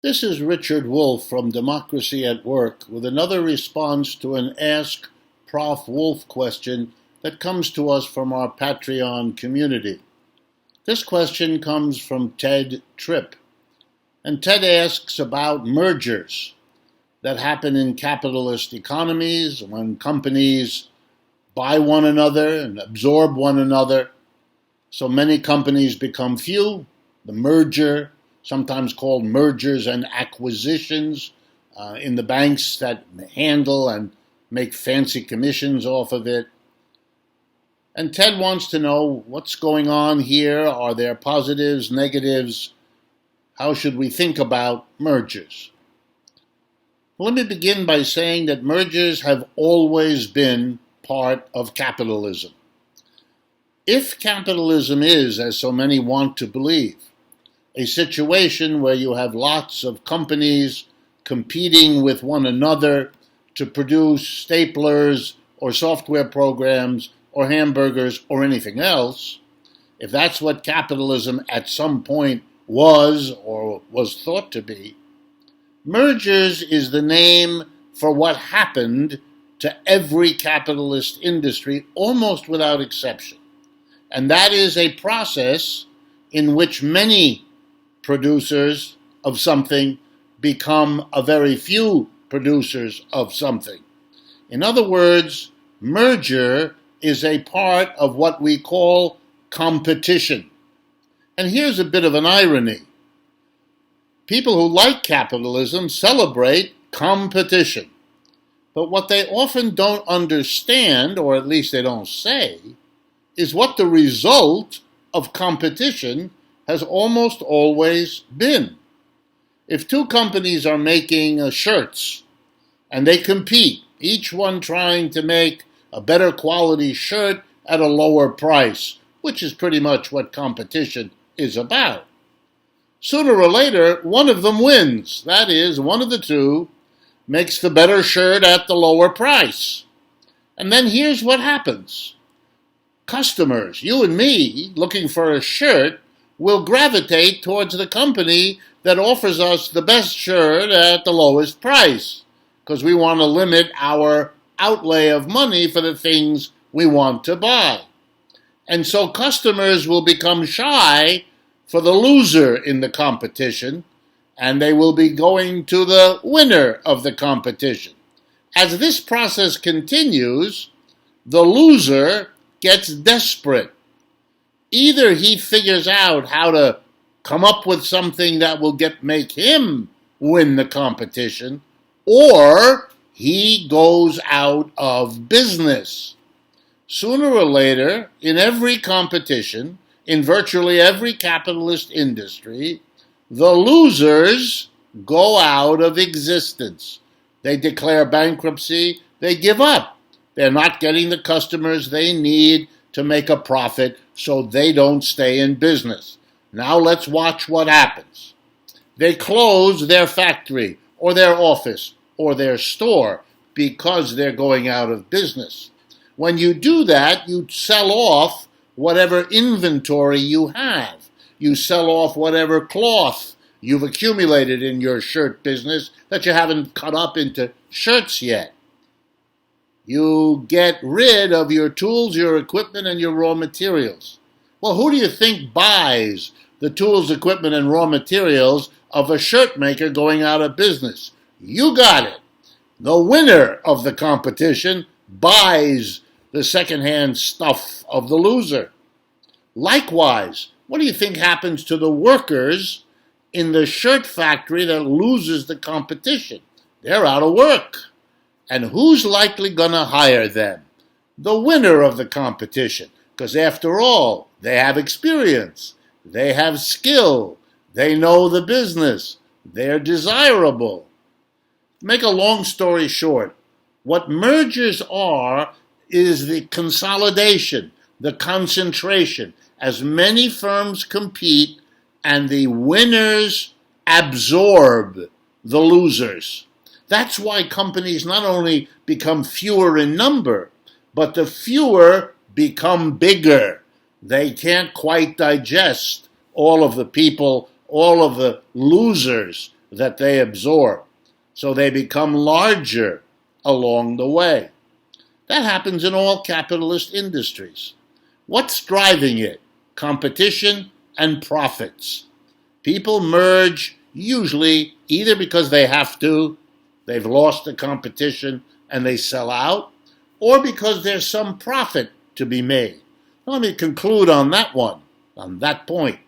This is Richard Wolff from Democracy at Work with another response to an AskProfWolff question that comes to us from our Patreon community. This question comes from Ted Tripp, and Ted asks about mergers that happen in capitalist economies when companies buy one another and absorb one another. So many companies become few. The merger, sometimes called mergers and acquisitions, in the banks that handle and make fancy commissions off of it. And Ted wants to know what's going on here. Are there positives, negatives? How should we think about mergers? Well, let me begin by saying that mergers have always been part of capitalism. If capitalism is, as so many want to believe, a situation where you have lots of companies competing with one another to produce staplers or software programs or hamburgers or anything else, if that's what capitalism at some point was or was thought to be, mergers is the name for what happened to every capitalist industry almost without exception. And that is a process in which many producers of something become a very few producers of something. In other words, merger is a part of what we call competition. And here's a bit of an irony. People who like capitalism celebrate competition. But what they often don't understand, or at least they don't say, is what the result of competition has almost always been. If two companies are making shirts and they compete, each one trying to make a better quality shirt at a lower price, which is pretty much what competition is about, sooner or later one of them wins. That is, one of the two makes the better shirt at the lower price. And then here's what happens. Customers, you and me, looking for a shirt, will gravitate towards the company that offers us the best shirt at the lowest price, because we want to limit our outlay of money for the things we want to buy. And so customers will become shy for the loser in the competition, and they will be going to the winner of the competition. As this process continues, the loser gets desperate. Either he figures out how to come up with something that will make him win the competition, or he goes out of business. Sooner or later, in every competition, in virtually every capitalist industry, the losers go out of existence. They declare bankruptcy, they give up. They're not getting the customers they need to make a profit, so they don't stay in business. Now let's watch what happens. They close their factory or their office or their store because they're going out of business. When you do that, you sell off whatever inventory you have. You sell off whatever cloth you've accumulated in your shirt business that you haven't cut up into shirts yet. You get rid of your tools, your equipment, and your raw materials. Well, who do you think buys the tools, equipment, and raw materials of a shirt maker going out of business? You got it. The winner of the competition buys the secondhand stuff of the loser. Likewise, what do you think happens to the workers in the shirt factory that loses the competition? They're out of work. And who's likely going to hire them? The winner of the competition. Because after all, they have experience. They have skill. They know the business. They're desirable. To make a long story short, what mergers are is the consolidation, the concentration, as many firms compete and the winners absorb the losers. That's why companies not only become fewer in number, but the fewer become bigger. They can't quite digest all of the people, all of the losers that they absorb, so they become larger along the way. That happens in all capitalist industries. What's driving it? Competition and profits. People merge usually either because they have to, they've lost the competition and they sell out, or because there's some profit to be made. Let me conclude on that one, on that point.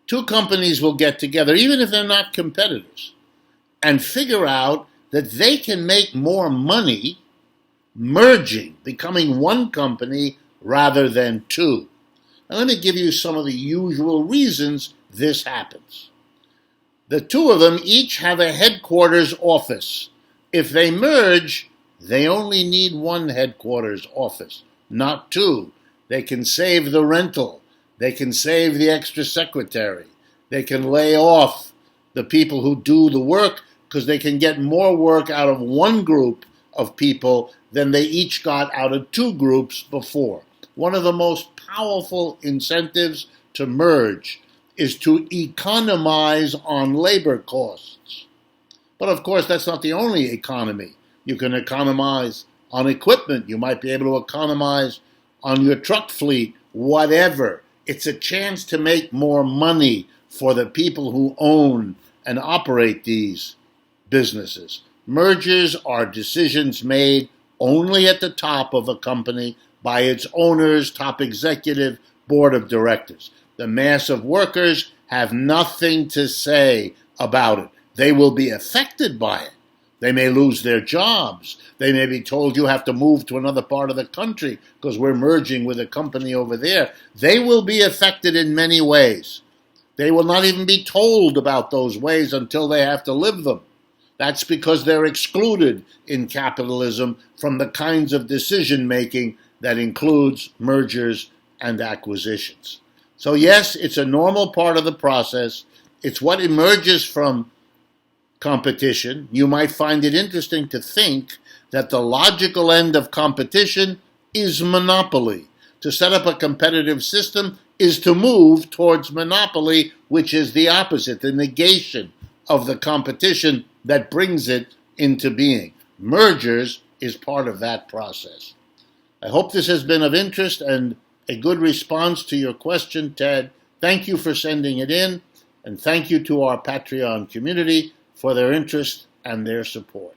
Two companies will get together, even if they're not competitors, and figure out that they can make more money merging, becoming one company rather than two. Now let me give you some of the usual reasons this happens. The two of them each have a headquarters office. If they merge, they only need one headquarters office, not two. They can save the rental. They can save the extra secretary. They can lay off the people who do the work because they can get more work out of one group of people than they each got out of two groups before. One of the most powerful incentives to merge is to economize on labor costs. But of course, that's not the only economy. You can economize on equipment. You might be able to economize on your truck fleet, whatever. It's a chance to make more money for the people who own and operate these businesses. Mergers are decisions made only at the top of a company by its owners, top executive, board of directors. The mass of workers have nothing to say about it. They will be affected by it. They may lose their jobs. They may be told you have to move to another part of the country because we're merging with a company over there. They will be affected in many ways. They will not even be told about those ways until they have to live them. That's because they're excluded in capitalism from the kinds of decision-making that includes mergers and acquisitions. So yes, it's a normal part of the process. It's what emerges from competition. You might find it interesting to think that the logical end of competition is monopoly. To set up a competitive system is to move towards monopoly, which is the opposite, the negation of the competition that brings it into being. Mergers is part of that process. I hope this has been of interest and a good response to your question, Ted. Thank you for sending it in, and thank you to our Patreon community for their interest and their support.